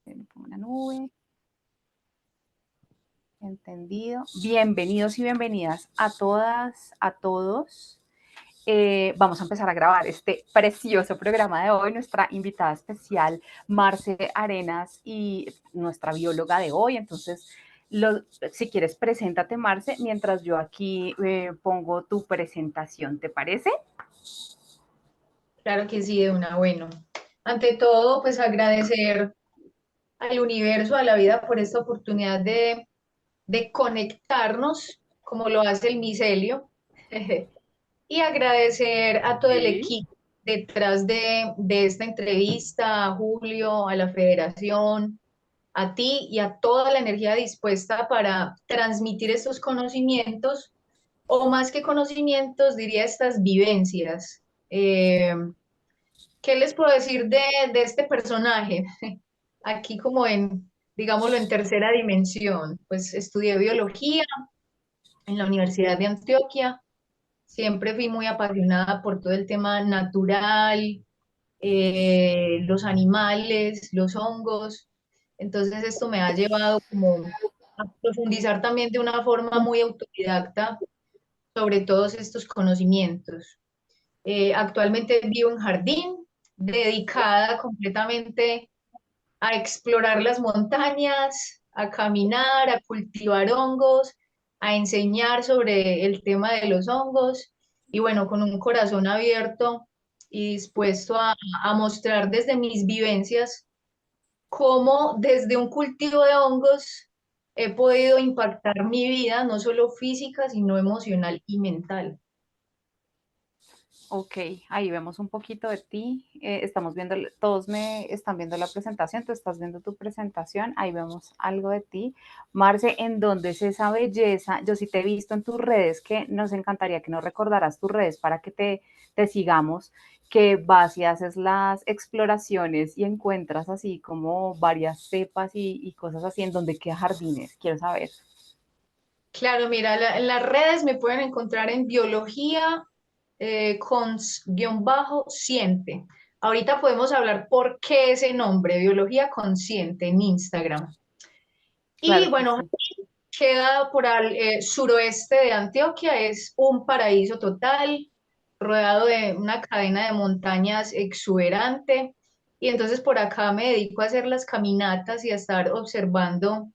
Le pongo una nube. Entendido. Bienvenidos y bienvenidas a todas, a todos. Vamos a empezar a grabar este precioso programa de hoy. Nuestra invitada especial, Marce Arenas, y nuestra bióloga de hoy. Entonces, si quieres, preséntate, Marce, mientras yo aquí pongo tu presentación. ¿Te parece? Claro que sí, de una, bueno. Ante todo, pues agradecer al universo, a la vida por esta oportunidad de conectarnos, como lo hace el micelio, y agradecer a todo el Sí. equipo detrás de esta entrevista, a Julio, a la federación, a ti y a toda la energía dispuesta para transmitir estos conocimientos, o más que conocimientos, diría estas vivencias. ¿Qué les puedo decir de este personaje? Aquí como digámoslo, en tercera dimensión. Pues estudié biología en la Universidad de Antioquia. Siempre fui muy apasionada por todo el tema natural, los animales, los hongos. Entonces esto me ha llevado como a profundizar también de una forma muy autodidacta sobre todos estos conocimientos. Actualmente vivo en Jardín, dedicada completamente a explorar las montañas, a caminar, a cultivar hongos, a enseñar sobre el tema de los hongos y bueno, con un corazón abierto y dispuesto a mostrar desde mis vivencias cómo desde un cultivo de hongos he podido impactar mi vida, no solo física, sino emocional y mental. Ok, ahí vemos un poquito de ti. Estamos viendo, todos me están viendo la presentación, tú estás viendo tu presentación, ahí vemos algo de ti. Marce, ¿en dónde es esa belleza? Yo sí te he visto en tus redes, que nos encantaría que nos recordaras tus redes para que te sigamos, que vas y haces las exploraciones y encuentras así como varias cepas y cosas así, en donde queda jardines, quiero saber. Claro, mira, en las redes me pueden encontrar en biología consciente. Ahorita podemos hablar por qué ese nombre, biología consciente, en Instagram. Y Claro que bueno, sí. queda por al suroeste de Antioquia, es un paraíso total, rodeado de una cadena de montañas exuberante. Y entonces por acá me dedico a hacer las caminatas y a estar observando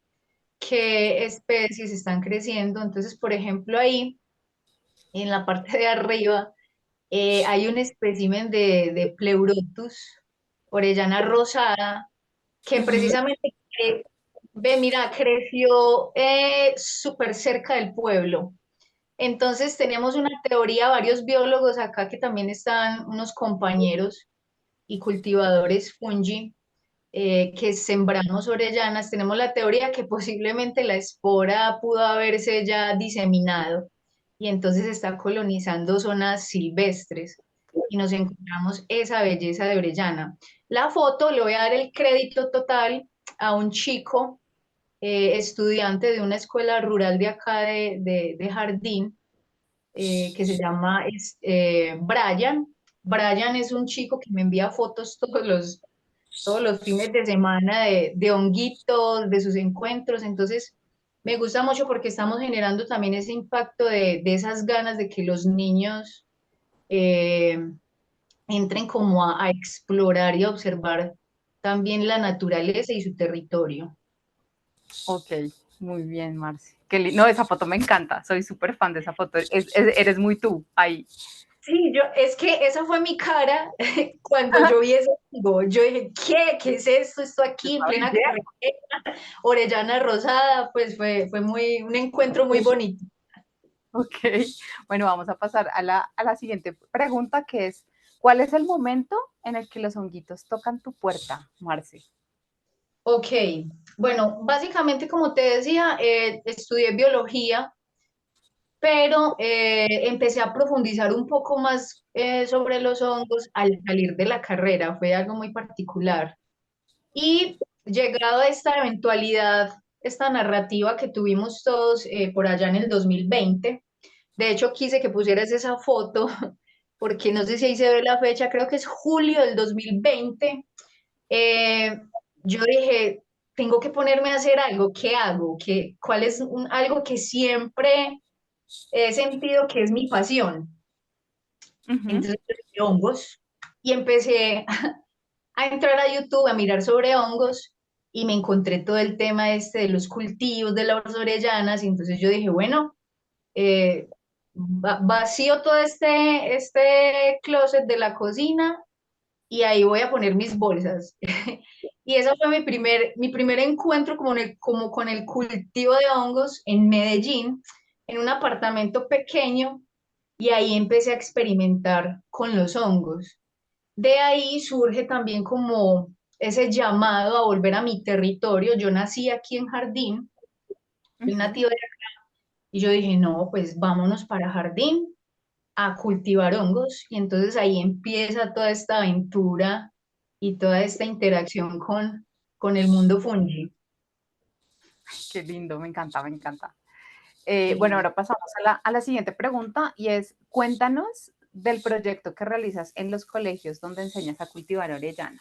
qué especies están creciendo. Entonces, por ejemplo, ahí en la parte de arriba hay un espécimen de Pleurotus, orellana rosada, que Ujú. precisamente, ve, mira, creció súper cerca del pueblo. Entonces tenemos una teoría, varios biólogos acá que también están, unos compañeros y cultivadores fungi, que sembramos orellanas, tenemos la teoría que posiblemente la espora pudo haberse ya diseminado y entonces está colonizando zonas silvestres y nos encontramos esa belleza de orellana. La foto le voy a dar el crédito total a un chico, estudiante de una escuela rural de acá de Jardín, que se llama Brian. Brian es un chico que me envía fotos todos los fines de semana de honguitos, de sus encuentros. Entonces, me gusta mucho porque estamos generando también ese impacto de esas ganas de que los niños eh, entren como a explorar y a observar también la naturaleza y su territorio. Ok, muy bien, Marci. No, esa foto me encanta, soy súper fan de esa foto. Eres muy tú ahí. Sí, es que esa fue mi cara cuando yo vi ese hongo. Yo dije, ¿qué? ¿Qué es esto? Esto aquí en ¿Estaba plena bien? carretera, Orellana Rosada, pues fue un encuentro muy bonito. Ok, bueno, vamos a pasar a la siguiente pregunta, que es, ¿cuál es el momento en el que los honguitos tocan tu puerta, Marce? Ok, bueno, básicamente como te decía, estudié biología, pero empecé a profundizar un poco más sobre los hongos al salir de la carrera, fue algo muy particular. Y llegado a esta eventualidad, esta narrativa que tuvimos todos por allá en el 2020, de hecho quise que pusieras esa foto, porque no sé si ahí se ve la fecha, creo que es julio del 2020. yo dije, tengo que ponerme a hacer algo, ¿qué hago? ¿Cuál es algo que siempre he sentido que es mi pasión? Ujú. Entonces, yo dije, hongos, y empecé a entrar a YouTube, a mirar sobre hongos, y me encontré todo el tema este de los cultivos de las orellanas, y entonces yo dije, bueno, vacío todo este closet de la cocina y ahí voy a poner mis bolsas. Y ese fue mi primer encuentro como con el cultivo de hongos en Medellín, en un apartamento pequeño, y ahí empecé a experimentar con los hongos. De ahí surge también como ese llamado a volver a mi territorio. Yo nací aquí en Jardín, soy Ujú. nativa de acá, y yo dije, no, pues vámonos para Jardín a cultivar hongos y entonces ahí empieza toda esta aventura y toda esta interacción con el mundo fungi. Qué lindo, me encanta, me encanta. Bueno, Sí. ahora pasamos a la siguiente pregunta y es, cuéntanos del proyecto que realizas en los colegios donde enseñas a cultivar orellana.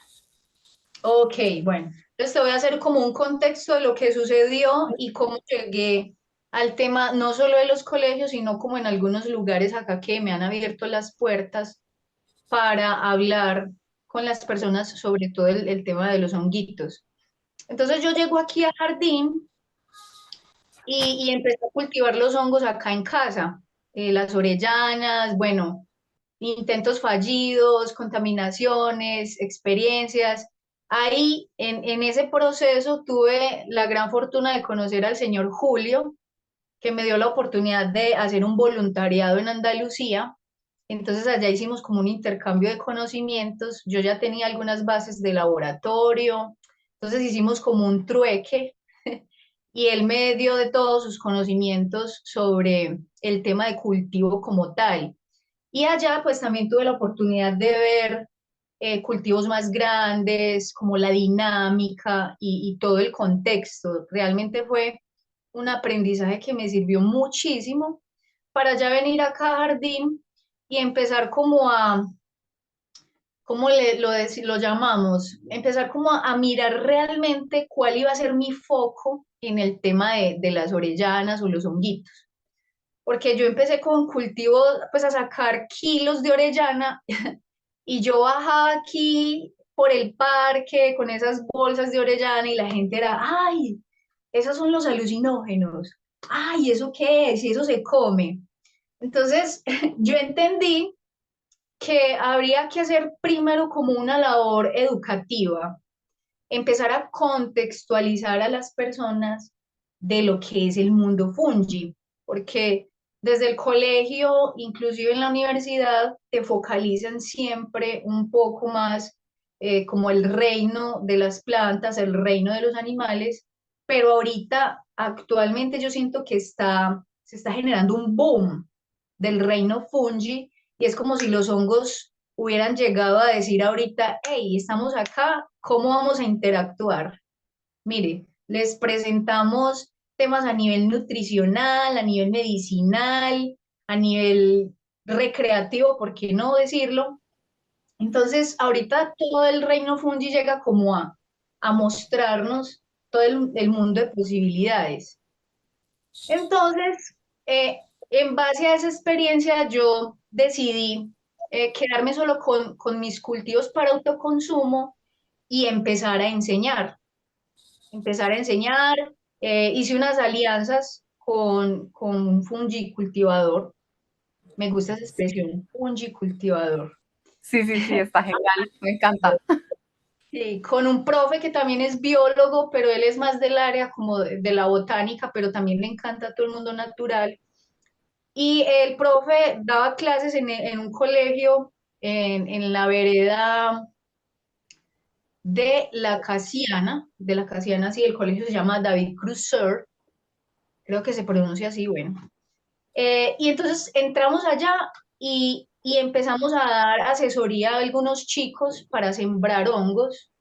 Ok, bueno, entonces te voy a hacer como un contexto de lo que sucedió y cómo llegué al tema no solo de los colegios, sino como en algunos lugares acá que me han abierto las puertas para hablar con las personas sobre todo el tema de los honguitos. Entonces yo llego aquí a Jardín y empecé a cultivar los hongos acá en casa, las orellanas, bueno, intentos fallidos, contaminaciones, experiencias. Ahí, en ese proceso, tuve la gran fortuna de conocer al señor Julio, que me dio la oportunidad de hacer un voluntariado en Andalucía. Entonces allá hicimos como un intercambio de conocimientos. Yo ya tenía algunas bases de laboratorio, entonces hicimos como un trueque y él me dio de todos sus conocimientos sobre el tema de cultivo como tal. Y allá pues también tuve la oportunidad de ver cultivos más grandes, como la dinámica y todo el contexto. Realmente fue un aprendizaje que me sirvió muchísimo para ya venir acá a Jardín y empezar como a, ¿cómo lo llamamos? Empezar como a mirar realmente cuál iba a ser mi foco en el tema de las orellanas o los honguitos. Porque yo empecé con cultivos, pues a sacar kilos de orellana y yo bajaba aquí por el parque con esas bolsas de orellana y la gente era, ay, esos son los alucinógenos, ay, ¿eso qué es? Y eso se come. Entonces, yo entendí que habría que hacer primero como una labor educativa, empezar a contextualizar a las personas de lo que es el mundo fungi, porque desde el colegio, inclusive en la universidad, te focalizan siempre un poco más como el reino de las plantas, el reino de los animales, pero ahorita, actualmente yo siento que se está generando un boom del reino fungi y es como si los hongos hubieran llegado a decir ahorita, hey, estamos acá, ¿cómo vamos a interactuar? Mire, les presentamos temas a nivel nutricional, a nivel medicinal, a nivel recreativo, ¿por qué no decirlo? Entonces, ahorita todo el reino fungi llega como a mostrarnos todo el mundo de posibilidades. Entonces, en base a esa experiencia, yo decidí quedarme solo con mis cultivos para autoconsumo y empezar a enseñar. Empezar a enseñar, hice unas alianzas con un fungicultivador. Me gusta esa expresión, fungicultivador. Sí, sí, sí, está genial, me encanta. Sí, con un profe que también es biólogo, pero él es más del área como de la botánica, pero también le encanta todo el mundo natural. Y el profe daba clases en un colegio en la vereda de la Casiana, sí, el colegio se llama David Cruzur, creo que se pronuncia así, bueno. Y entonces entramos allá y empezamos a dar asesoría a algunos chicos para sembrar hongos.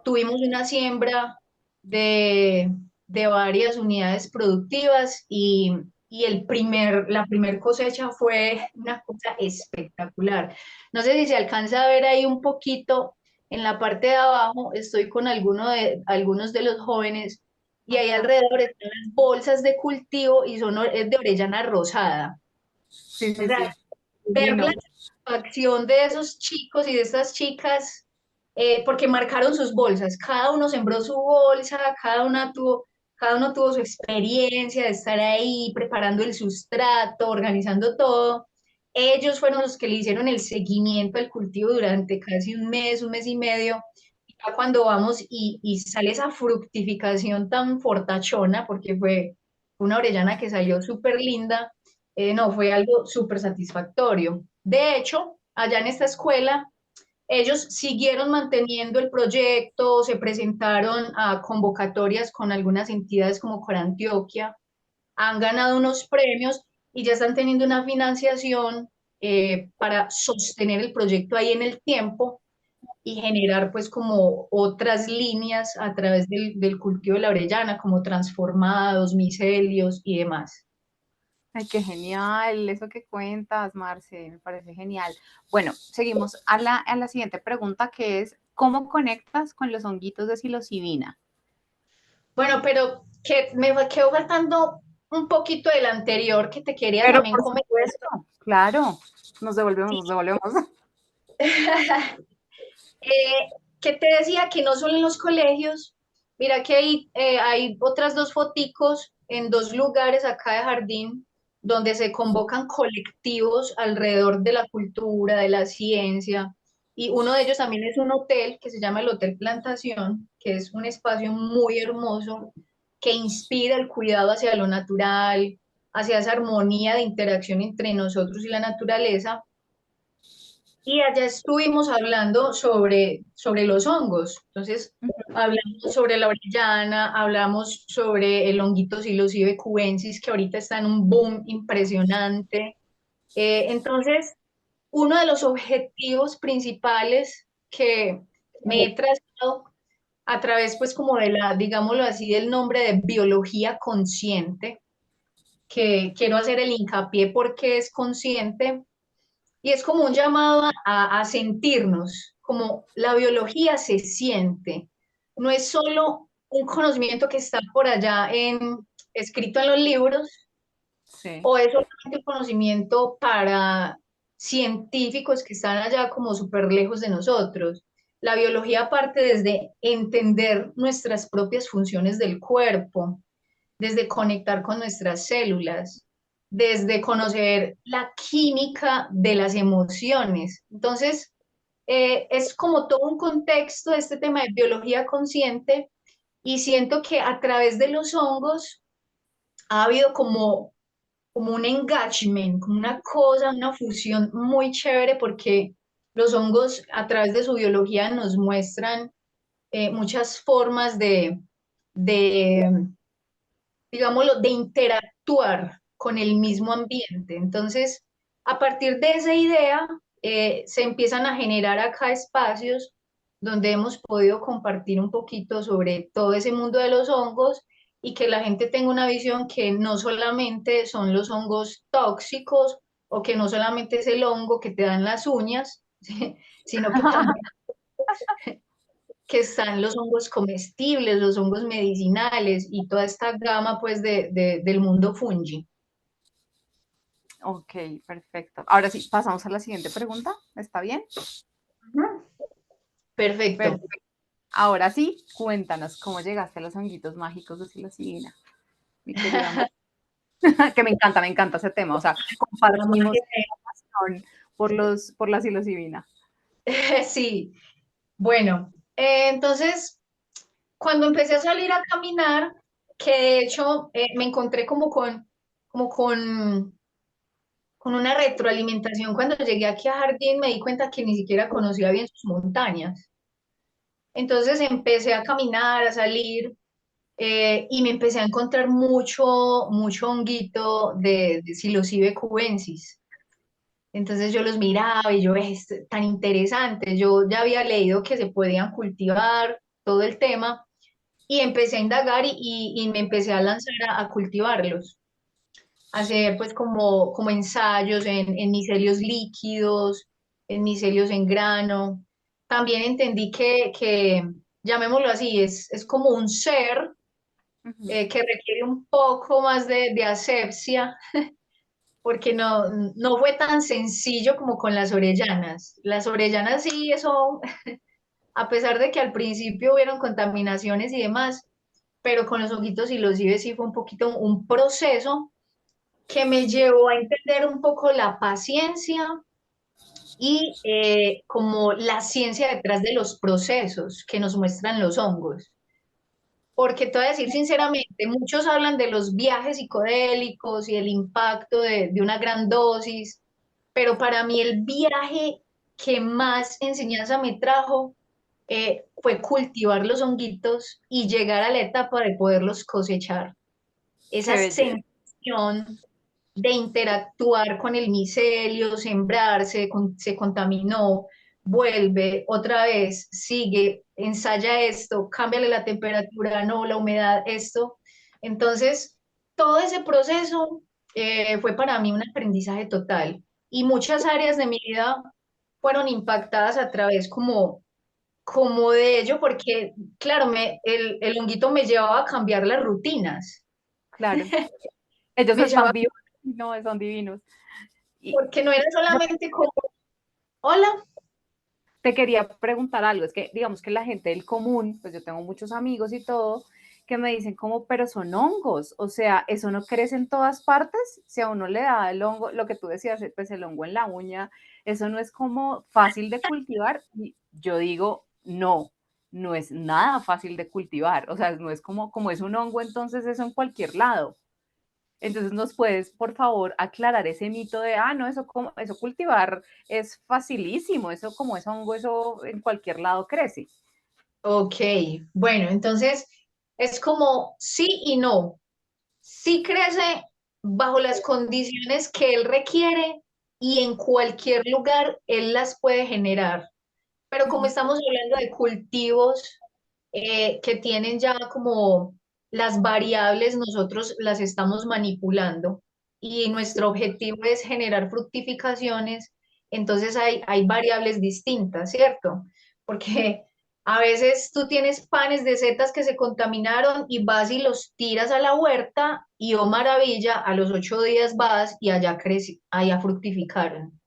Tuvimos una siembra de, de varias unidades productivas y la primer cosecha fue una cosa espectacular. No sé si se alcanza a ver ahí un poquito En la parte de abajo estoy con algunos de los jóvenes y ahí Ajá. alrededor están las bolsas de cultivo y es de orellana rosada. Sí, O sí, sea, sí. ver la Divino. satisfacción de esos chicos y de estas chicas, porque marcaron sus bolsas, cada uno sembró su bolsa, cada uno tuvo su experiencia de estar ahí preparando el sustrato, organizando todo. Ellos fueron los que le hicieron el seguimiento al cultivo durante casi un mes y medio. Y ya cuando vamos y sale esa fructificación tan fortachona, porque fue una orellana que salió súper linda, no, fue algo súper satisfactorio. De hecho, allá en esta escuela, ellos siguieron manteniendo el proyecto, se presentaron a convocatorias con algunas entidades como Corantioquia, han ganado unos premios y ya están teniendo una financiación para sostener el proyecto ahí en el tiempo y generar pues como otras líneas a través del cultivo de la orellana, como transformados, micelios y demás. Ay, qué genial, eso que cuentas, Marce, me parece genial. Bueno, seguimos a la siguiente pregunta que es, ¿cómo conectas con los honguitos de psilocibina? Bueno, pero que me quedó faltando un poquito del anterior que te quería Pero también por comentar. supuesto, claro, nos Sí. devolvemos. Que te decía que no solo en los colegios, mira que hay otras dos foticos en dos lugares acá de Jardín donde se convocan colectivos alrededor de la cultura, de la ciencia, y uno de ellos también es un hotel que se llama el Hotel Plantación, que es un espacio muy hermoso que inspira el cuidado hacia lo natural, hacia esa armonía de interacción entre nosotros y la naturaleza. Y allá estuvimos hablando sobre los hongos. Entonces, hablamos sobre la orellana, hablamos sobre el honguito Psilocybe cubensis, que ahorita está en un boom impresionante. Entonces, uno de los objetivos principales que me he trazado a través, pues, como de la, digámoslo así, del nombre de biología consciente, que quiero hacer el hincapié porque es consciente, y es como un llamado a sentirnos, como la biología se siente. No es solo un conocimiento que está por allá escrito en los libros, Sí. o es solamente un conocimiento para científicos que están allá como súper lejos de nosotros. La biología parte desde entender nuestras propias funciones del cuerpo, desde conectar con nuestras células, desde conocer la química de las emociones. Entonces, es como todo un contexto de este tema de biología consciente y siento que a través de los hongos ha habido como un engagement, como una cosa, una fusión muy chévere porque los hongos a través de su biología nos muestran muchas formas de digámoslo, de interactuar con el mismo ambiente. Entonces, a partir de esa idea, se empiezan a generar acá espacios donde hemos podido compartir un poquito sobre todo ese mundo de los hongos y que la gente tenga una visión que no solamente son los hongos tóxicos o que no solamente es el hongo que te dan las uñas, ¿sí? Sino que también que están los hongos comestibles, los hongos medicinales y toda esta gama pues del mundo fungi. Ok, perfecto. Ahora sí, pasamos a la siguiente pregunta. ¿Está bien? Ujú. Perfecto. Perfecto. Ahora sí, cuéntanos cómo llegaste a los honguitos mágicos de psilocibina, mi querida Mar. Que me encanta ese tema. O sea, La magia compartimos pasión por la psilocibina. sí, bueno, entonces cuando empecé a salir a caminar, que de hecho me encontré como con una retroalimentación cuando llegué aquí a Jardín, me di cuenta que ni siquiera conocía bien sus montañas. Entonces empecé a caminar, a salir, y me empecé a encontrar mucho honguito de Psilocybe cubensis. Entonces yo los miraba y yo, es tan interesante. Yo ya había leído que se podían cultivar, todo el tema, y empecé a indagar y me empecé a lanzar a cultivarlos, a hacer pues como ensayos en micelios líquidos, en micelios en grano. también entendí que, llamémoslo así, es como un ser Ujú. que requiere un poco más de asepsia, porque no fue tan sencillo como con las orellanas. Las orellanas sí, eso, a pesar de que al principio hubieron contaminaciones y demás, pero con los honguitos y los ibes sí fue un poquito un proceso que me llevó a entender un poco la paciencia y como la ciencia detrás de los procesos que nos muestran los hongos. Porque te voy a decir sinceramente, muchos hablan de los viajes psicodélicos y el impacto de una gran dosis, pero para mí el viaje que más enseñanza me trajo fue cultivar los honguitos y llegar a la etapa de poderlos cosechar. Qué Esa belleza. sensación de interactuar con el micelio, sembrarse, se contaminó, vuelve, otra vez, sigue, ensaya esto, cámbiale la temperatura, no, la humedad, esto. Entonces, todo ese proceso fue para mí un aprendizaje total y muchas áreas de mi vida fueron impactadas a través como de ello, porque, claro, el honguito me llevaba a cambiar las rutinas, Claro. Ellos me están llevaba, vivos, no, son divinos. Y porque no era solamente como, hola. te quería preguntar algo, es que digamos que la gente del común, pues yo tengo muchos amigos y todo, que me dicen como, pero son hongos, o sea, eso no crece en todas partes, si a uno le da el hongo, lo que tú decías, pues el hongo en la uña, eso no es como fácil de cultivar, y yo digo, no, no es nada fácil de cultivar, o sea, no es como es un hongo, entonces eso en cualquier lado. Entonces, ¿nos puedes, por favor, aclarar ese mito de, no, eso cultivar es facilísimo, eso como es hongo, eso en cualquier lado crece? Ok, bueno, entonces es como sí y no. Sí crece bajo las condiciones que él requiere y en cualquier lugar él las puede generar. Pero como Ujú. estamos hablando de cultivos que tienen ya como las variables, nosotros las estamos manipulando y nuestro objetivo es generar fructificaciones, entonces hay variables distintas, ¿cierto? Porque a veces tú tienes panes de setas que se contaminaron y vas y los tiras a la huerta y, oh maravilla, a los 8 días vas y allá fructificaron.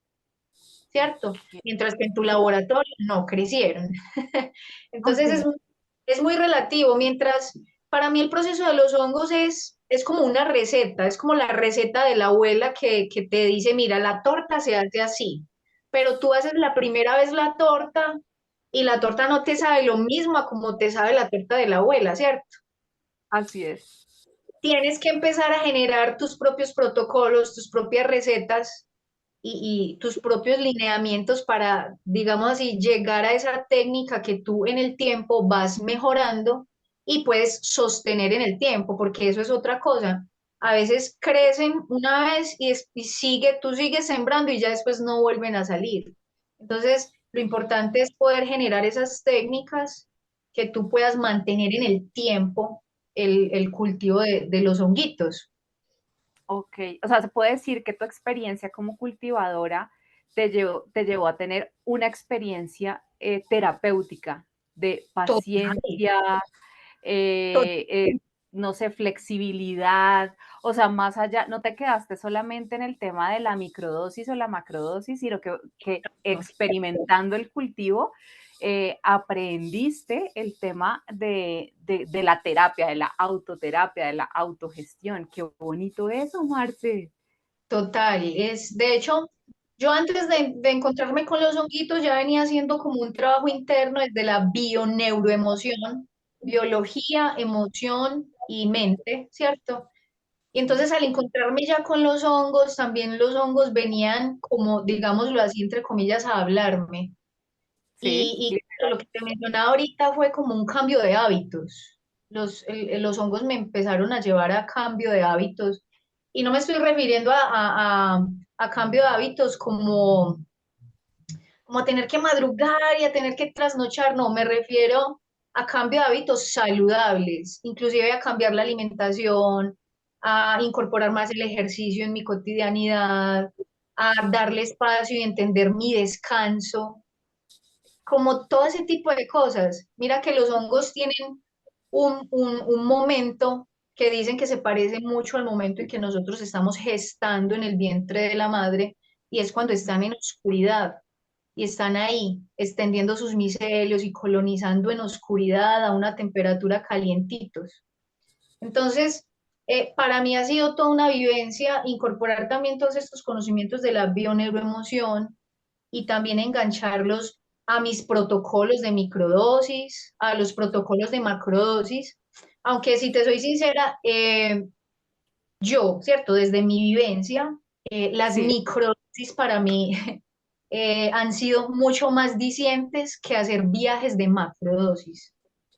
¿Cierto? Mientras que en tu laboratorio no crecieron. Ok, Entonces es muy relativo, mientras para mí el proceso de los hongos es como una receta, es como la receta de la abuela que te dice, mira, la torta se hace así, pero tú haces la primera vez la torta y la torta no te sabe lo mismo a como te sabe la torta de la abuela, ¿cierto? así es. Tienes que empezar a generar tus propios protocolos, tus propias recetas y tus propios lineamientos para, digamos así, llegar a esa técnica que tú en el tiempo vas mejorando y puedes sostener en el tiempo, porque eso es otra cosa. A veces crecen una vez y tú sigues sembrando y ya después no vuelven a salir. Entonces, lo importante es poder generar esas técnicas que tú puedas mantener en el tiempo el cultivo de los honguitos. Ok, o sea, se puede decir que tu experiencia como cultivadora te llevó a tener una experiencia terapéutica de Total, paciencia, no sé, flexibilidad, o sea, más allá, no te quedaste solamente en el tema de la microdosis o la macrodosis, sino que experimentando el cultivo, aprendiste el tema de la terapia, de la autoterapia, de la autogestión. Qué bonito eso, Marce. total, de hecho, yo antes de encontrarme con los honguitos ya venía haciendo como un trabajo interno desde la bioneuroemoción, biología, emoción y mente, ¿cierto? Y entonces al encontrarme ya con los hongos, también los hongos venían como, digámoslo así, entre comillas, a hablarme. Sí, Y lo que te mencionaba ahorita fue como un cambio de hábitos. Los hongos me empezaron a llevar a cambio de hábitos. Y no me estoy refiriendo a cambio de hábitos como a tener que madrugar y a tener que trasnochar. No, me refiero a cambio de hábitos saludables, inclusive a cambiar la alimentación, a incorporar más el ejercicio en mi cotidianidad, a darle espacio y entender mi descanso como todo ese tipo de cosas. Mira que los hongos tienen un momento que dicen que se parece mucho al momento en que nosotros estamos gestando en el vientre de la madre, y es cuando están en oscuridad y están ahí extendiendo sus micelios y colonizando en oscuridad a una temperatura calientitos. Entonces, para mí ha sido toda una vivencia incorporar también todos estos conocimientos de la bioneuroemoción y también engancharlos a mis protocolos de microdosis, a los protocolos de macrodosis. Aunque si te soy sincera, yo, ¿cierto? Desde mi vivencia, las Sí, microdosis para mí han sido mucho más dicientes que hacer viajes de macrodosis.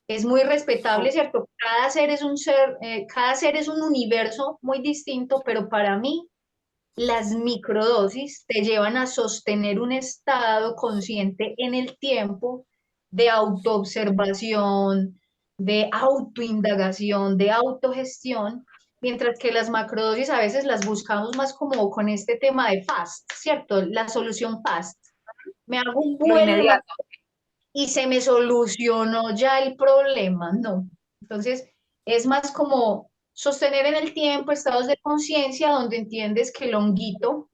Es muy respetable, ok, ¿cierto? Cada ser es un ser, cada ser es un universo muy distinto, pero para mí las microdosis te llevan a sostener un estado consciente en el tiempo de autoobservación, de autoindagación, de autogestión, mientras que las macrodosis a veces las buscamos más como con este tema de fast, ¿cierto? La solución fast. Me hago un lo vuelo inmediato. y se me solucionó ya el problema, no. Entonces, es más como sostener en el tiempo estados de conciencia donde entiendes que el honguito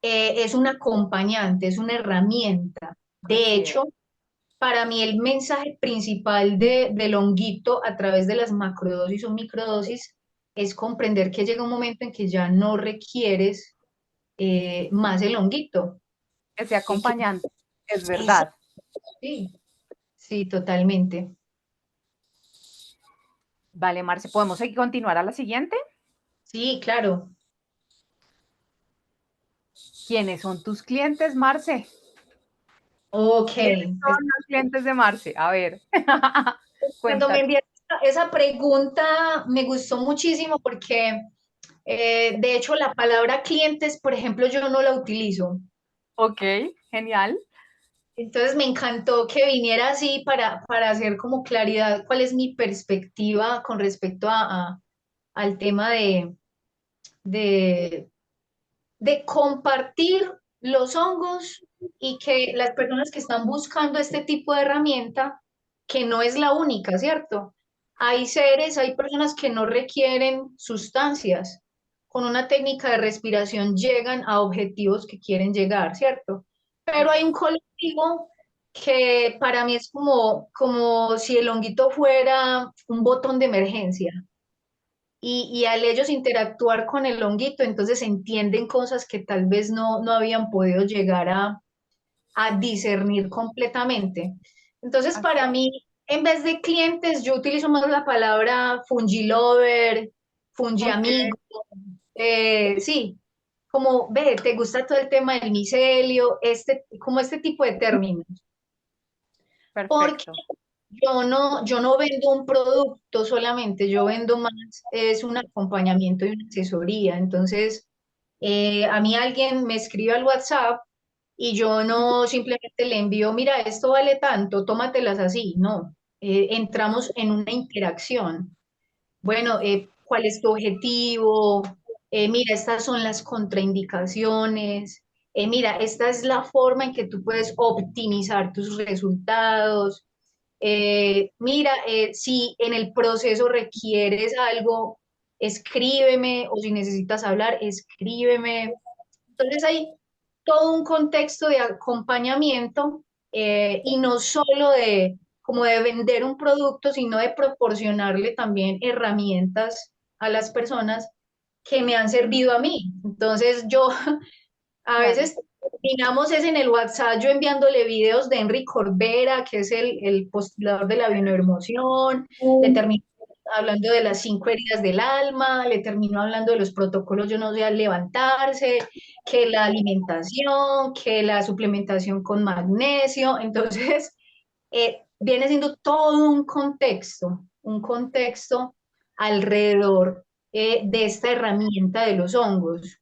es un acompañante, es una herramienta. De Así es. hecho, para mí el mensaje principal del honguito a través de las macrodosis o microdosis es comprender que llega un momento en que ya no requieres más el honguito. Ese Que acompañante, es es, verdad. sí, sí, totalmente. Vale, Marce, ¿podemos seguir, continuar a la siguiente? Sí, claro. ¿Quiénes son tus clientes, Marce? Ok. ¿Quiénes son los clientes de Marce? A ver, Cuando me cuéntanos. enviaste esa pregunta me gustó muchísimo porque, de hecho, la palabra clientes, por ejemplo, yo no la utilizo. Ok, genial. Entonces me encantó que viniera así para hacer como claridad cuál es mi perspectiva con respecto al tema de, de compartir los hongos y que las personas que están buscando este tipo de herramienta, que no es la única, ¿cierto? Hay seres, hay personas que no requieren sustancias. Con una técnica de respiración llegan a objetivos que quieren llegar, ¿cierto? Pero hay un colectivo que para mí es como si el honguito fuera un botón de emergencia y al ellos interactuar con el honguito, entonces entienden cosas que tal vez no habían podido llegar a discernir completamente. Entonces, Así para es. mí, en vez de clientes, yo utilizo más la palabra fungilover, Ok, fungiamigo, sí, como, ve, te gusta todo el tema del micelio, como este tipo de términos. Porque perfecto. yo no vendo un producto solamente, yo vendo más, es un acompañamiento y una asesoría. Entonces, a mí alguien me escribe al WhatsApp y yo no simplemente le envío, mira, esto vale tanto, tómatelas así. No, entramos en una interacción. Bueno, ¿cuál es tu objetivo? Mira, estas son las contraindicaciones. Mira, esta es la forma en que tú puedes optimizar tus resultados. Mira, si en el proceso requieres algo, escríbeme, o si necesitas hablar, escríbeme. Entonces hay todo un contexto de acompañamiento, y no solo de como de vender un producto, sino de proporcionarle también herramientas a las personas que me han servido a mí. Entonces yo a Claro. veces terminamos es en el WhatsApp, yo enviándole videos de Enrique Corbera, que es el postulador de la bioemoción, le termino hablando de las 5 heridas del alma, le termino hablando de los protocolos, yo no sé, al levantarse, que la alimentación, que la suplementación con magnesio. Entonces, viene siendo todo un contexto alrededor de esta herramienta de los hongos.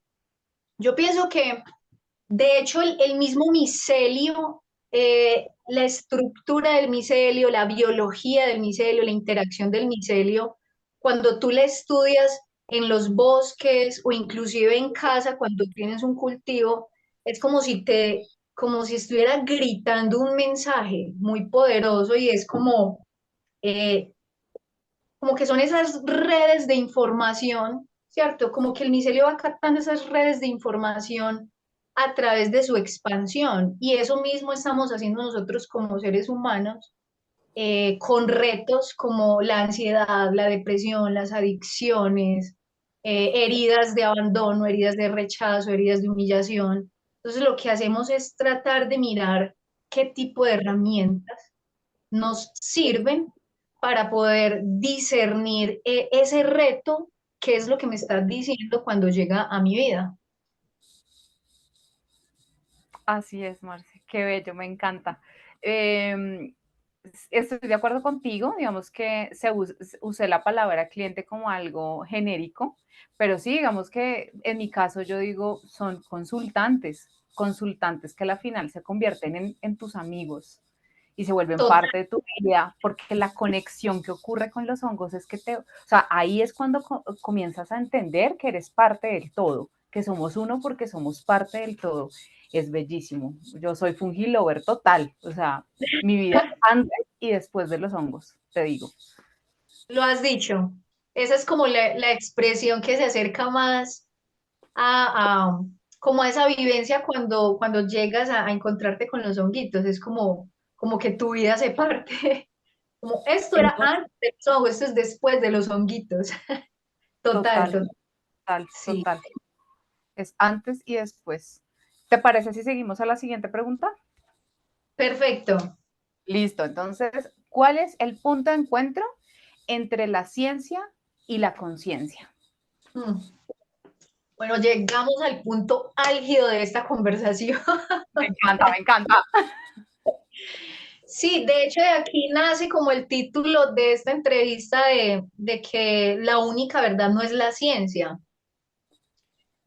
Yo pienso que de hecho, el mismo micelio, la estructura del micelio, la biología del micelio, la interacción del micelio, cuando tú la estudias en los bosques o inclusive en casa, cuando tienes un cultivo, es como si estuviera gritando un mensaje muy poderoso y es eh, como que son esas redes de información, ¿cierto? Como que el micelio va captando esas redes de información a través de su expansión y eso mismo estamos haciendo nosotros como seres humanos con retos como la ansiedad, la depresión, las adicciones, heridas de abandono, heridas de rechazo, heridas de humillación. Entonces lo que hacemos es tratar de mirar qué tipo de herramientas nos sirven para poder discernir ese reto, qué es lo que me estás diciendo cuando llega a mi vida. Así es, Marce, qué bello, me encanta. Eh, Estoy de acuerdo contigo, digamos que usé la palabra cliente como algo genérico, pero sí, digamos que en mi caso yo digo, son consultantes, consultantes que a la final se convierten en tus amigos y se vuelven Total, parte de tu vida, porque la conexión que ocurre con los hongos es que o sea, ahí es cuando comienzas a entender que eres parte del todo, que somos uno porque somos parte del todo. Es bellísimo. Yo soy fungilover total, o sea, mi vida antes y después de los hongos, te digo. lo has dicho. Esa es como la expresión que se acerca más a, como a esa vivencia cuando llegas a encontrarte con los honguitos. Es como que tu vida se parte. Como esto era Entonces, antes de los hongos, esto es después de los honguitos. Total, total, total. total, Sí, total. Es antes y después. ¿Te parece si seguimos a la siguiente pregunta? perfecto. Listo, entonces, ¿cuál es el punto de encuentro entre la ciencia y la conciencia? Mm. Bueno, llegamos al punto álgido de esta conversación. Me encanta, me encanta. Sí, de hecho de aquí nace como el título de esta entrevista de que la única verdad no es la ciencia.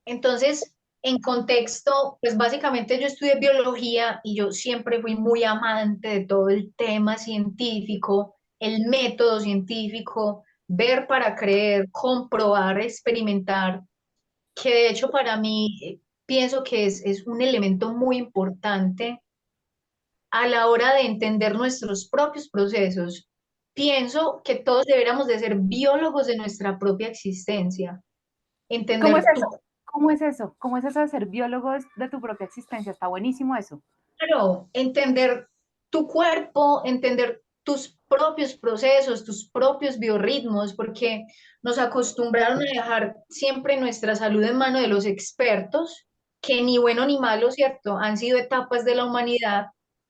Entonces, en contexto, pues básicamente yo estudié biología y yo siempre fui muy amante de todo el tema científico, el método científico, ver para creer, comprobar, experimentar, que de hecho para mí pienso que es un elemento muy importante a la hora de entender nuestros propios procesos. Pienso que todos deberíamos de ser biólogos de nuestra propia existencia, ¿Cómo es entender eso? tu ¿Cómo es eso? ¿Cómo es eso de ser biólogo de tu propia existencia? Está buenísimo eso. claro, entender tu cuerpo, entender tus propios procesos, tus propios biorritmos, porque nos acostumbraron a dejar siempre nuestra salud en manos de los expertos, que ni bueno ni malo, ¿cierto? Han sido etapas de la humanidad,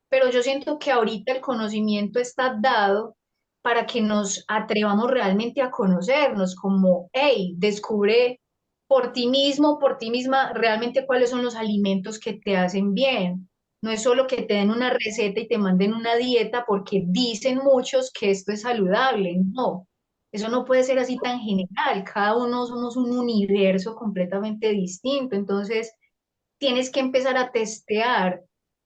pero yo siento que ahorita el conocimiento está dado para que nos atrevamos realmente a conocernos, como, hey, descubre por ti mismo, por ti misma, realmente cuáles son los alimentos que te hacen bien. No es solo que te den una receta y te manden una dieta porque dicen muchos que esto es saludable. No, eso no puede ser así tan general. Cada uno somos un universo completamente distinto. Entonces, tienes que empezar a testear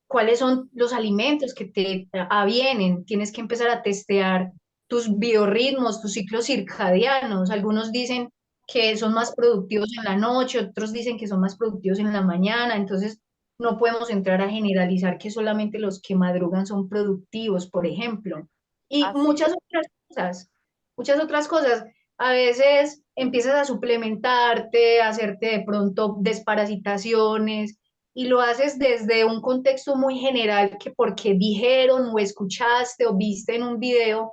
cuáles son los alimentos que te avienen. Tienes que empezar a testear tus biorritmos, tus ciclos circadianos. Algunos dicen que son más productivos en la noche, otros dicen que son más productivos en la mañana. Entonces, no podemos entrar a generalizar que solamente los que madrugan son productivos, por ejemplo. Y Así es. muchas otras cosas. A veces empiezas a suplementarte, a hacerte de pronto desparasitaciones y lo haces desde un contexto muy general que porque dijeron o escuchaste o viste en un video,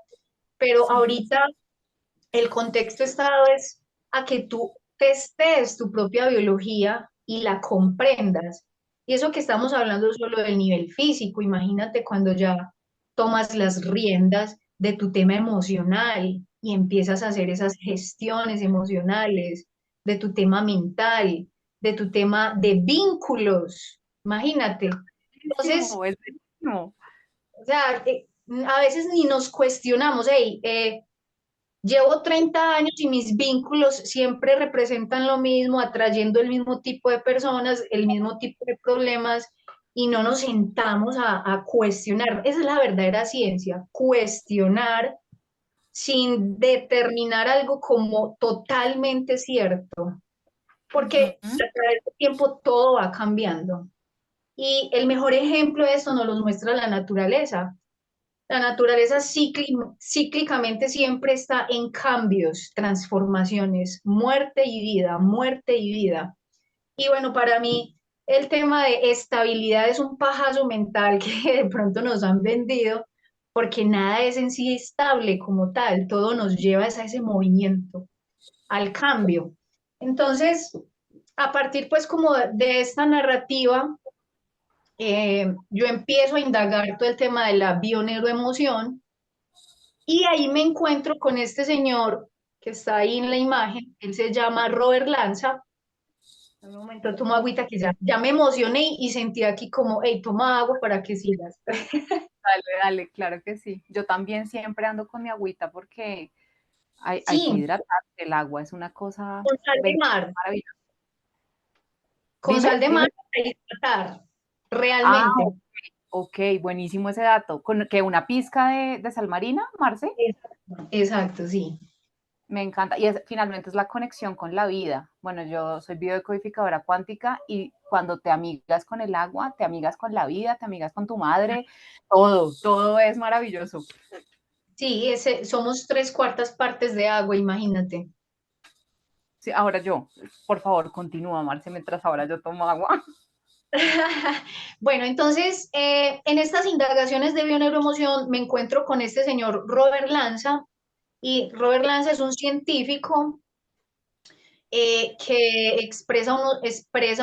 pero Sí. ahorita el contexto está dado es a que tú testes tu propia biología y la comprendas. Y eso que estamos hablando es solo del nivel físico, imagínate cuando ya tomas las riendas de tu tema emocional y empiezas a hacer esas gestiones emocionales, de tu tema mental, de tu tema de vínculos, imagínate. Entonces, Es bellísimo. o sea, a veces ni nos cuestionamos, hey, llevo 30 años y mis vínculos siempre representan lo mismo, atrayendo el mismo tipo de personas, el mismo tipo de problemas, y no nos sentamos a cuestionar. Esa es la verdadera ciencia, cuestionar sin determinar algo como totalmente cierto, porque Ujú. a través del tiempo todo va cambiando. Y el mejor ejemplo de esto nos lo muestra la naturaleza. La naturaleza cíclicamente siempre está en cambios, transformaciones, muerte y vida, muerte y vida. Y bueno, para mí el tema de estabilidad es un pajazo mental que de pronto nos han vendido, porque nada es en sí estable como tal, todo nos lleva a ese movimiento, al cambio. Entonces, a partir pues como de esta narrativa, yo empiezo a indagar todo el tema de la bioneuroemoción y ahí me encuentro con este señor que está ahí en la imagen, él se llama Robert Lanza. En un momento tomo agüita que ya me emocioné y sentí aquí como, hey, toma agua para que sigas. Dale, dale, claro que sí. Yo también siempre ando con mi agüita porque hay que Sí, hidratarse. El agua es una cosa con sal de mar, maravillosa. con Dime, sal de mar dime. para hidratar, Ah, realmente. ok, buenísimo ese dato. ¿Con que una pizca de sal marina, Marce? Exacto, exacto, sí. Me encanta. Y finalmente es la conexión con la vida. Bueno, yo soy biodecodificadora cuántica y cuando te amigas con el agua, te amigas con la vida, te amigas con tu madre, todo es maravilloso. Sí, somos tres cuartas partes de agua, imagínate. Sí, ahora yo, por favor, continúa, Marce, mientras ahora yo tomo agua. Bueno, entonces, en estas indagaciones de bioneuroemoción me encuentro con este señor Robert Lanza, y Robert Lanza es un científico que expresa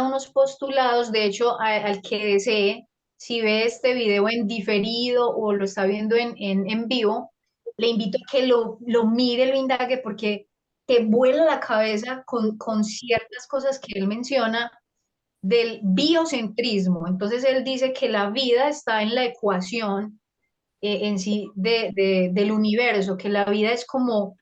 unos postulados, de hecho, al que desee, si ve este video en diferido o lo está viendo en vivo, le invito a que lo mire, lo indague, porque te vuela la cabeza con ciertas cosas que él menciona del biocentrismo. Entonces, él dice que la vida está en la ecuación en sí del universo, que la vida es como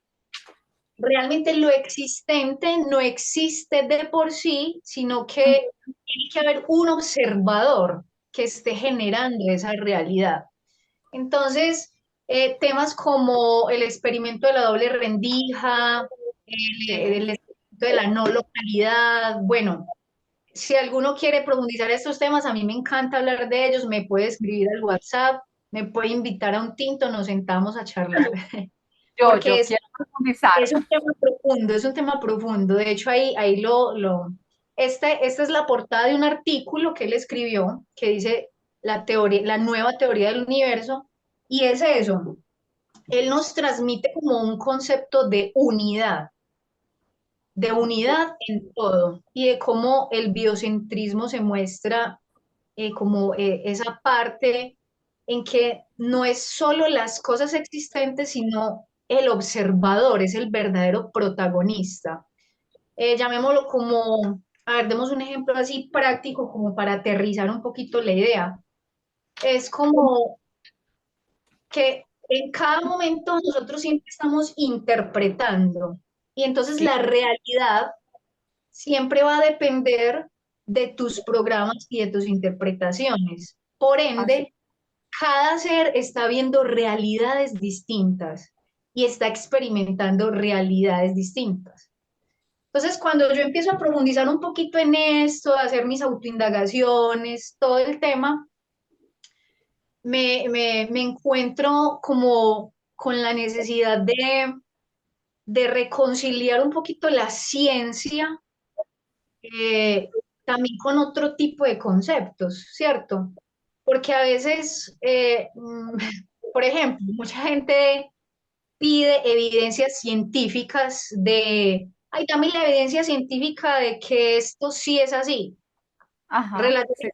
realmente lo existente no existe de por sí, sino que tiene que haber un observador que esté generando esa realidad. Entonces, temas como el experimento de la doble rendija, el Sí. experimento de la no localidad, bueno, si alguno quiere profundizar estos temas, a mí me encanta hablar de ellos, me puede escribir al WhatsApp, me puede invitar a un tinto, nos sentamos a charlar, porque Yo quiero profundizar. es un tema profundo, es un tema profundo. De hecho, esta es la portada de un artículo que él escribió que dice la teoría, la nueva teoría del universo, y es eso. Él nos transmite como un concepto de unidad en todo, y de cómo el biocentrismo se muestra como esa parte en que no es solo las cosas existentes, sino el observador, es el verdadero protagonista. Llamémoslo como, a ver, demos un ejemplo así práctico como para aterrizar un poquito la idea. Es como que en cada momento nosotros siempre estamos interpretando y entonces la realidad siempre va a depender de tus programas y de tus interpretaciones. Por Así, ende, cada ser está viendo realidades distintas y está experimentando realidades distintas. Entonces, cuando yo empiezo a profundizar un poquito en esto, a hacer mis autoindagaciones, todo el tema, me encuentro como con la necesidad de reconciliar un poquito la ciencia también con otro tipo de conceptos, ¿cierto? Porque a veces, por ejemplo, mucha gente pide evidencias científicas ay, dame la evidencia científica de que esto sí es así. ajá, sí, Relativamente,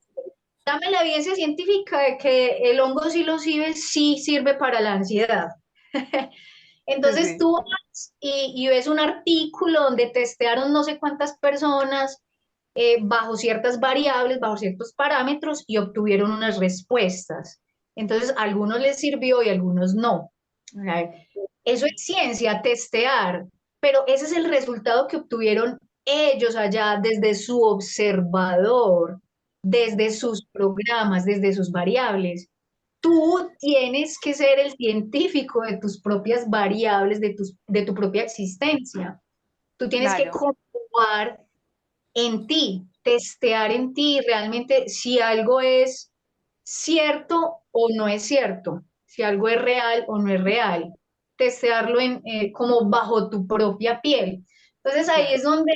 dame la evidencia científica de que el hongo psilocibe sí sirve para la ansiedad. sí, Entonces sí. tú vas y ves un artículo donde testearon no sé cuántas personas bajo ciertas variables, bajo ciertos parámetros y obtuvieron unas respuestas. Entonces, a algunos les sirvió y a algunos no. A ver, eso es ciencia, testear, pero ese es el resultado que obtuvieron ellos allá desde su observador, desde sus programas, desde sus variables. Tú tienes que ser el científico de tus propias variables, de tu propia existencia. Tú tienes que Claro, comprobar en ti. testear en ti realmente si algo es cierto o no es cierto, si algo es real o no es real, testearlo como bajo tu propia piel. Entonces ahí Claro. es donde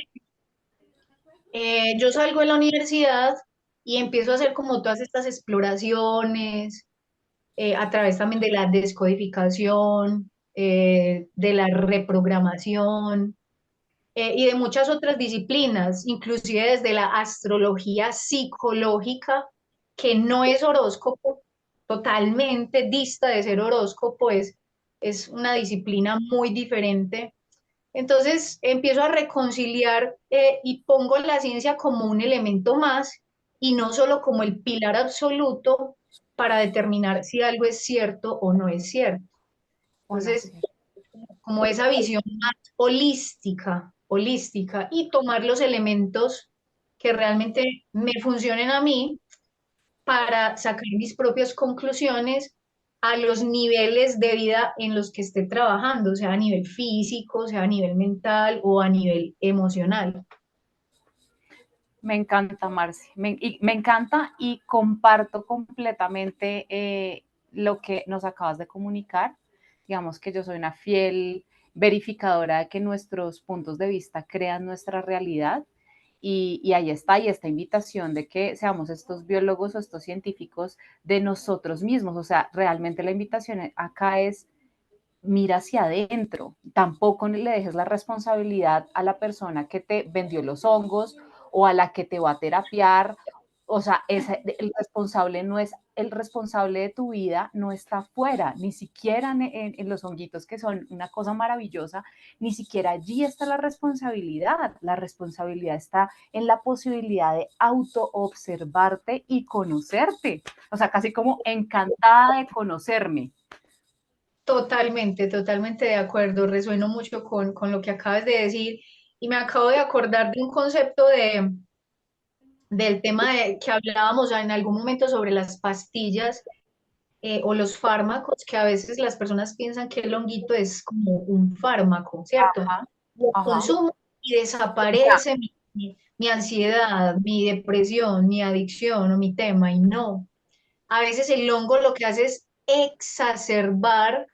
yo salgo de la universidad y empiezo a hacer como todas estas exploraciones a través también de la descodificación, de la reprogramación y de muchas otras disciplinas, inclusive desde la astrología psicológica, que no es horóscopo, totalmente dista de ser horóscopo, es una disciplina muy diferente. Entonces empiezo a reconciliar y pongo la ciencia como un elemento más y no solo como el pilar absoluto para determinar si algo es cierto o no es cierto. Bueno, Entonces, sí. como esa visión más holística y tomar los elementos que realmente me funcionen a mí para sacar mis propias conclusiones a los niveles de vida en los que esté trabajando, sea a nivel físico, sea a nivel mental o a nivel emocional. Me encanta, Marce. Me encanta y comparto completamente lo que nos acabas de comunicar. Digamos que yo soy una fiel verificadora de que nuestros puntos de vista crean nuestra realidad y ahí está, y esta invitación de que seamos estos biólogos o estos científicos de nosotros mismos. O sea, realmente la invitación acá es mira hacia adentro, tampoco le dejes la responsabilidad a la persona que te vendió los hongos o a la que te va a terapiar, o sea, el responsable no es, el responsable de tu vida no está fuera, ni siquiera en los honguitos que son una cosa maravillosa, ni siquiera allí está la responsabilidad está en la posibilidad de autoobservarte y conocerte, o sea, casi como encantada de conocerme. Totalmente, totalmente de acuerdo. Resueno mucho con lo que acabas de decir y me acabo de acordar de un concepto del tema que hablábamos en algún momento sobre las pastillas o los fármacos, que a veces las personas piensan que el honguito es como un fármaco, ¿cierto? Ajá, Lo ajá. consumo y Ya. desaparece mi ansiedad, mi depresión, mi adicción o mi tema, y no. A veces el hongo lo que hace es exacerbar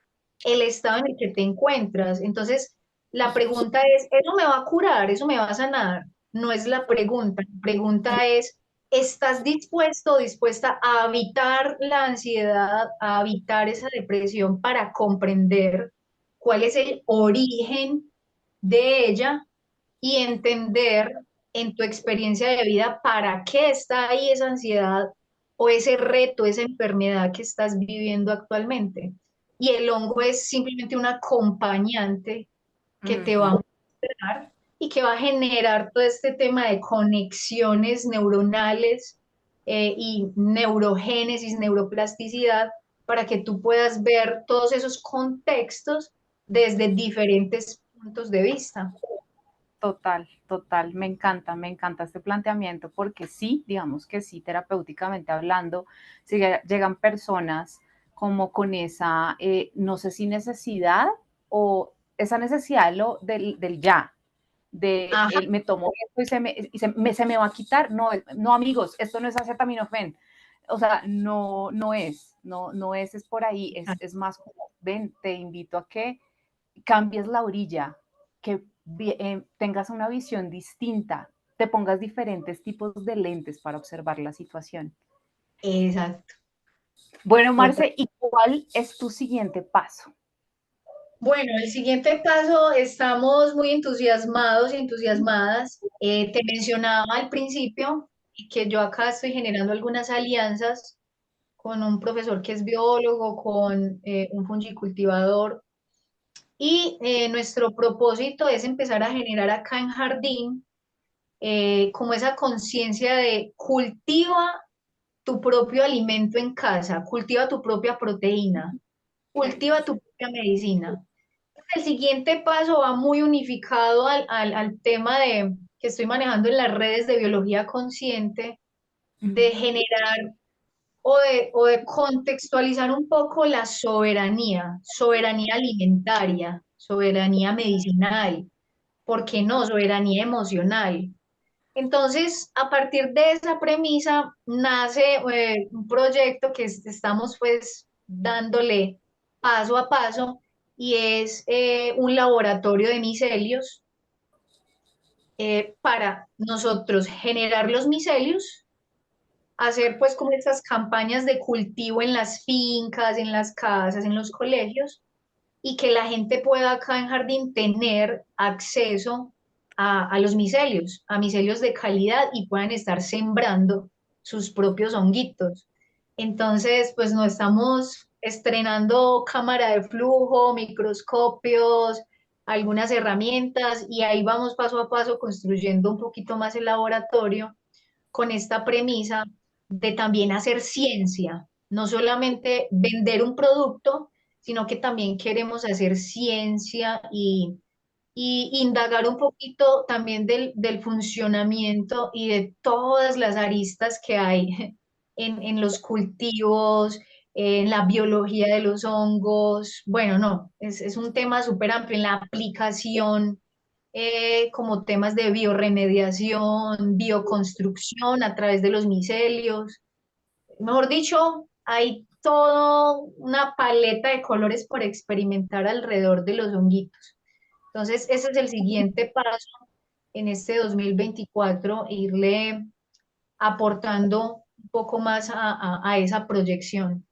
el estado en el que te encuentras. Entonces, la pregunta es, ¿eso me va a curar? ¿Eso me va a sanar? No es la pregunta. La pregunta es, ¿estás dispuesto o dispuesta a habitar la ansiedad, a habitar esa depresión para comprender cuál es el origen de ella y entender en tu experiencia de vida para qué está ahí esa ansiedad o ese reto, esa enfermedad que estás viviendo actualmente? Y el hongo es simplemente un acompañante que te va a Ujú. mostrar y que va a generar todo este tema de conexiones neuronales y neurogénesis, neuroplasticidad, para que tú puedas ver todos esos contextos desde diferentes puntos de vista. Total, total, me encanta este planteamiento porque sí, digamos que sí, terapéuticamente hablando, si llegan personas como con esa, no sé si necesidad o esa necesidad del ya, de Ajá, me tomo esto se me va a quitar, no, no amigos, esto no es acetaminofén, o sea, no es por ahí, es más como, ven, te invito a que cambies la orilla, que tengas una visión distinta, te pongas diferentes tipos de lentes para observar la situación. exacto. Bueno, Total. Marce, ¿y cuál es tu siguiente paso? Bueno, el siguiente paso, estamos muy entusiasmados y entusiasmadas. Te mencionaba al principio que yo acá estoy generando algunas alianzas con un profesor que es biólogo, con un fungicultivador, y nuestro propósito es empezar a generar acá en Jardín como esa conciencia de cultiva tu propio alimento en casa, cultiva tu propia proteína, Qué cultiva lindo. tu propia medicina. El siguiente paso va muy unificado al tema que estoy manejando en las redes de biología consciente, de generar o de contextualizar un poco la soberanía, soberanía alimentaria, soberanía medicinal, ¿por qué no? Soberanía emocional. Entonces, a partir de esa premisa, nace un proyecto que estamos pues dándole paso a paso y es un laboratorio de micelios para nosotros generar los micelios, hacer pues como estas campañas de cultivo en las fincas, en las casas, en los colegios, y que la gente pueda acá en Jardín tener acceso a los micelios, a micelios de calidad y puedan estar sembrando sus propios honguitos. Entonces, pues no estamos estrenando cámara de flujo, microscopios, algunas herramientas y ahí vamos paso a paso construyendo un poquito más el laboratorio con esta premisa de también hacer ciencia, no solamente vender un producto, sino que también queremos hacer ciencia y indagar un poquito también del funcionamiento y de todas las aristas que hay en los cultivos, en la biología de los hongos. Bueno, no, es un tema súper amplio en la aplicación como temas de bioremediación, bioconstrucción a través de los micelios. Mejor dicho, hay toda una paleta de colores por experimentar alrededor de los honguitos. Entonces, ese es el siguiente paso en este 2024, irle aportando un poco más a esa proyección.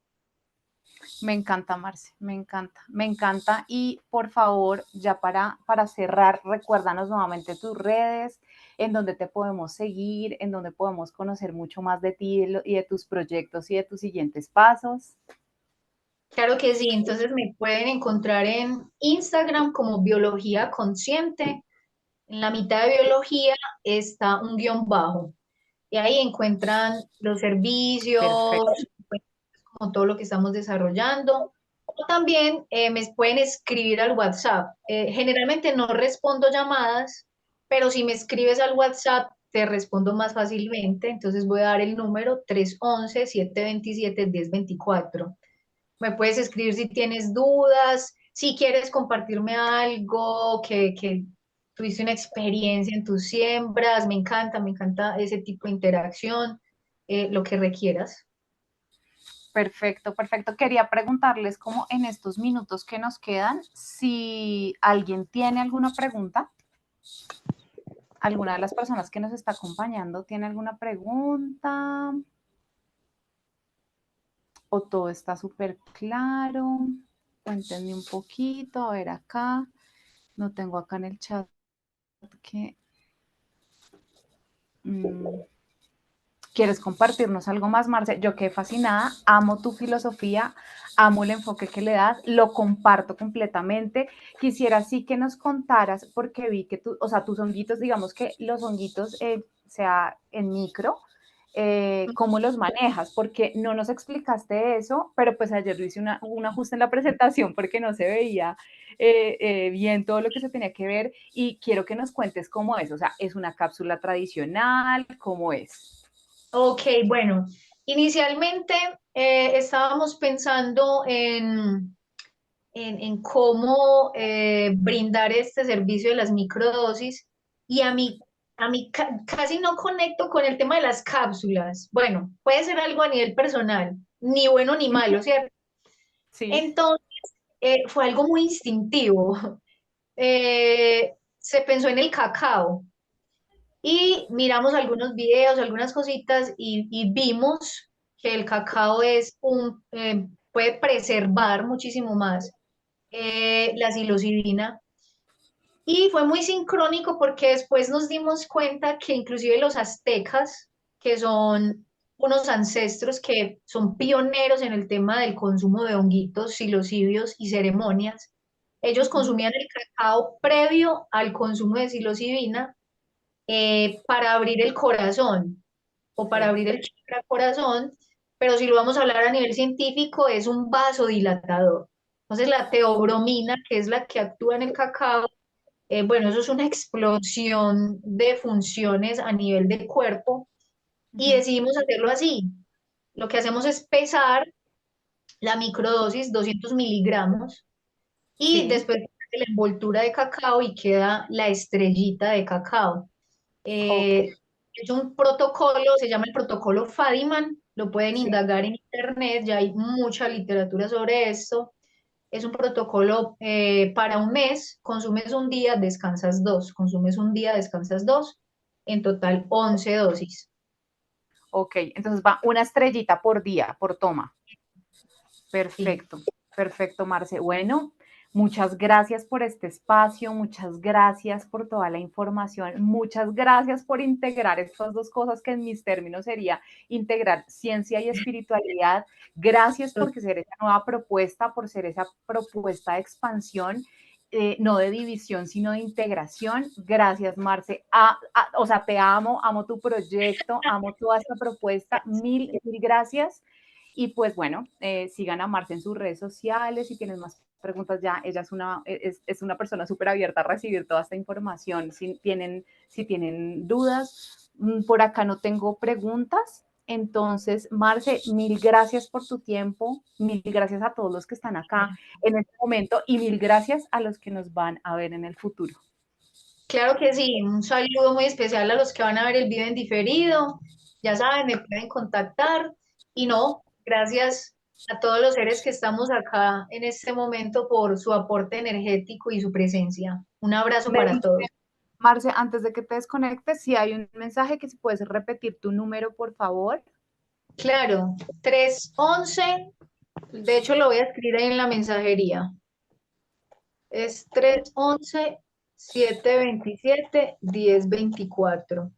Me encanta, Marce, me encanta. Y por favor, ya para cerrar, recuérdanos nuevamente tus redes, en donde te podemos seguir, en donde podemos conocer mucho más de ti y de tus proyectos y de tus siguientes pasos. Claro que sí, entonces me pueden encontrar en Instagram como Biología Consciente. En la mitad de biología está un guión bajo y ahí encuentran los servicios, Perfecto. pues, como todo lo que estamos desarrollando. O también me pueden escribir al WhatsApp. Generalmente no respondo llamadas, pero si me escribes al WhatsApp te respondo más fácilmente. Entonces voy a dar el número 311-727-1024. Me puedes escribir si tienes dudas, si quieres compartirme algo, que tuviste una experiencia en tus siembras. Me encanta ese tipo de interacción, lo que requieras. Perfecto, perfecto. Quería preguntarles como en estos minutos que nos quedan, si alguien tiene alguna pregunta, alguna de las personas que nos está acompañando tiene alguna pregunta o todo está súper claro. Cuéntenme un poquito, a ver acá. No tengo acá en el chat que... ¿Quieres compartirnos algo más, Marce? Yo quedé fascinada, amo tu filosofía, amo el enfoque que le das, lo comparto completamente. Quisiera sí que nos contaras, porque vi que tú, o sea, tus honguitos, digamos que los honguitos, sea en micro, ¿cómo los manejas? Porque no nos explicaste eso, pero pues ayer yo hice un ajuste en la presentación porque no se veía bien todo lo que se tenía que ver y quiero que nos cuentes cómo es, o sea, ¿es una cápsula tradicional? ¿Cómo es? Ok, bueno, inicialmente estábamos pensando en cómo brindar este servicio de las microdosis y a mí casi no conecto con el tema de las cápsulas. Bueno, puede ser algo a nivel personal, ni bueno ni malo, ¿cierto? Sí. Entonces, fue algo muy instintivo. Se pensó en el cacao y miramos algunos videos, algunas cositas y vimos que el cacao puede preservar muchísimo más la psilocibina. Y fue muy sincrónico porque después nos dimos cuenta que inclusive los aztecas, que son unos ancestros que son pioneros en el tema del consumo de honguitos, psilocibios y ceremonias, ellos Ujú. consumían el cacao previo al consumo de psilocibina para abrir el corazón o para Sí. abrir el chakra corazón, pero si lo vamos a hablar a nivel científico, es un vasodilatador. Entonces, la teobromina, que es la que actúa en el cacao, bueno, eso es una explosión de funciones a nivel del cuerpo y Ujú. decidimos hacerlo así. Lo que hacemos es pesar la microdosis, 200 miligramos, y Sí. después de la envoltura de cacao y queda la estrellita de cacao. Ok. Es un protocolo, se llama el protocolo Fadiman, lo pueden Sí. indagar en internet, ya hay mucha literatura sobre esto. Es un protocolo para un mes, consumes un día, descansas dos, consumes un día, descansas dos, en total 11 dosis. Ok, entonces va una estrellita por día, por toma. Sí. Perfecto, perfecto, Marce. Bueno, muchas gracias por este espacio, muchas gracias por toda la información, muchas gracias por integrar estas dos cosas que en mis términos sería integrar ciencia y espiritualidad. Gracias por ser esa nueva propuesta, por ser esa propuesta de expansión. No de división, sino de integración. Gracias, Marce. O sea, te amo, amo tu proyecto, amo toda esta propuesta. Mil, mil gracias. Y pues bueno, sigan a Marce en sus redes sociales. Si tienen más preguntas, ya ella es una persona súper abierta a recibir toda esta información. Si tienen dudas, por acá no tengo preguntas. Entonces, Marce, mil gracias por tu tiempo, mil gracias a todos los que están acá en este momento y mil gracias a los que nos van a ver en el futuro. Claro que sí, un saludo muy especial a los que van a ver el video en diferido. Ya saben, me pueden contactar. Y no, gracias a todos los seres que estamos acá en este momento por su aporte energético y su presencia. Un abrazo Me para dice, todos. Marce, antes de que te desconectes, si hay un mensaje que si puedes repetir tu número, por favor. Claro, 311. De hecho lo voy a escribir ahí en la mensajería. Es 311-727-1024.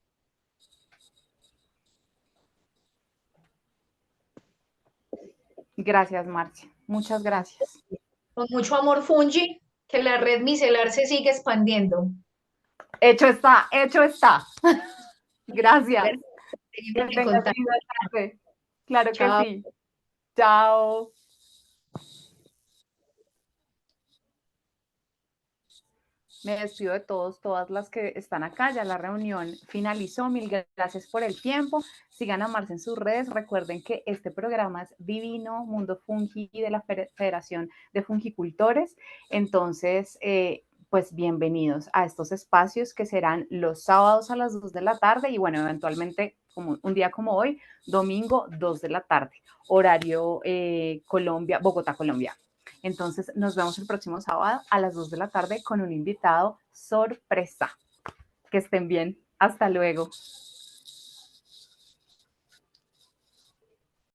Gracias, Marcia. Muchas gracias. Con mucho amor, Fungi, que la red micelar se sigue expandiendo. Hecho está, hecho está. Gracias. Seguimos Que en tengas contacto. linda tarde. Claro que Chao. sí. Chao. Me despido de todos, todas las que están acá. Ya la reunión finalizó. Mil gracias por el tiempo. Sigan a Marce en sus redes. Recuerden que este programa es Divino Mundo Fungi de la Federación de Fungicultores. Entonces, pues bienvenidos a estos espacios que serán los sábados a las 2 de la tarde y bueno, eventualmente como un día como hoy, domingo 2 de la tarde, horario Colombia, Bogotá, Colombia. Entonces nos vemos el próximo sábado a las 2 de la tarde con un invitado sorpresa. Que estén bien. Hasta luego.